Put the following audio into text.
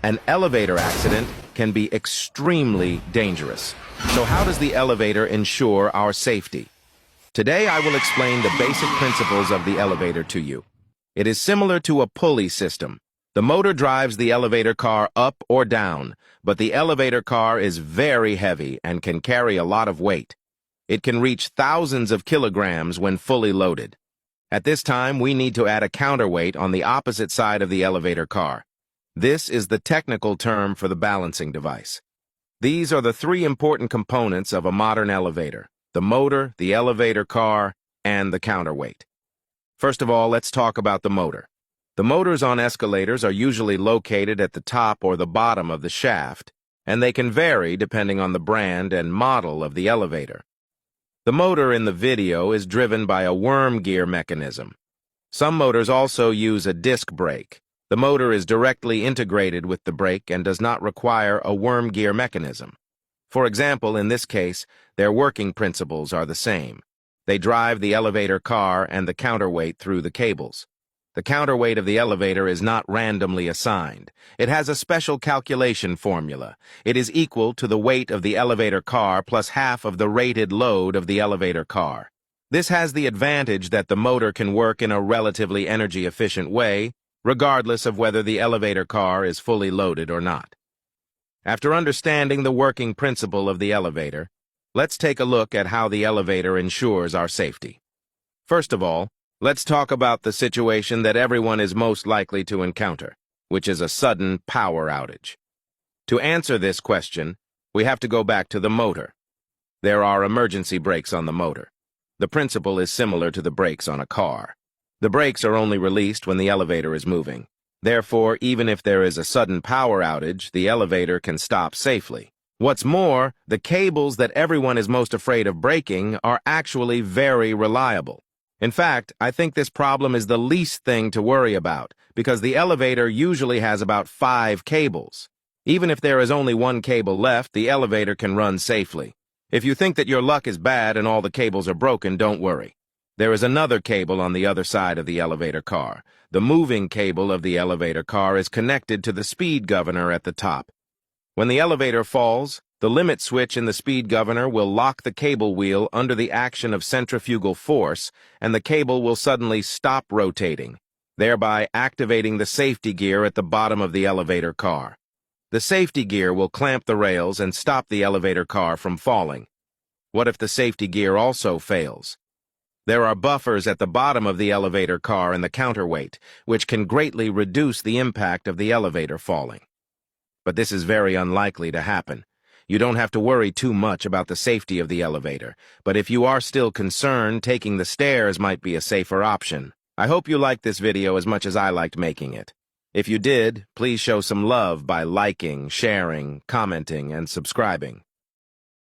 An elevator accident can be extremely dangerous. So how does the elevator ensure our safety? Today I will explain the basic principles of the elevator to you. It is similar to a pulley system. The motor drives the elevator car up or down, but the elevator car is very heavy and can carry a lot of weight. It can reach thousands of kilograms when fully loaded. At this time, we need to add a counterweight on the opposite side of the elevator car. This is the technical term for the balancing device. These are the three important components of a modern elevator: the motor, the elevator car, and the counterweight. First of all, let's talk about the motor. The motors on escalators are usually located at the top or the bottom of the shaft, and they can vary depending on the brand and model of the elevator. The motor in the video is driven by a worm gear mechanism. Some motors also use a disc brake. The motor is directly integrated with the brake and does not require a worm gear mechanism. For example, in this case, their working principles are the same. They drive the elevator car and the counterweight through the cables. The counterweight of the elevator is not randomly assigned. It has a special calculation formula. It is equal to the weight of the elevator car plus half of the rated load of the elevator car. This has the advantage that the motor can work in a relatively energy-efficient way, regardless of whether the elevator car is fully loaded or not. After understanding the working principle of the elevator, let's take a look at how the elevator ensures our safety. First of all, let's talk about the situation that everyone is most likely to encounter, which is a sudden power outage. To answer this question, we have to go back to the motor. There are emergency brakes on the motor. The principle is similar to the brakes on a car. The brakes are only released when the elevator is moving. Therefore, even if there is a sudden power outage, the elevator can stop safely. What's more, the cables that everyone is most afraid of breaking are actually very reliable. In fact, I think this problem is the least thing to worry about, because the elevator usually has about 5 cables. Even if there is only 1 cable left, the elevator can run safely. If you think that your luck is bad and all the cables are broken, don't worry. There is another cable on the other side of the elevator car. The moving cable of the elevator car is connected to the speed governor at the top. When the elevator falls, the limit switch in the speed governor will lock the cable wheel under the action of centrifugal force, and the cable will suddenly stop rotating, thereby activating the safety gear at the bottom of the elevator car. The safety gear will clamp the rails and stop the elevator car from falling. What if the safety gear also fails? There are buffers at the bottom of the elevator car and the counterweight, which can greatly reduce the impact of the elevator falling. But this is very unlikely to happen. You don't have to worry too much about the safety of the elevator, but if you are still concerned, taking the stairs might be a safer option. I hope you liked this video as much as I liked making it. If you did, please show some love by liking, sharing, commenting, and subscribing.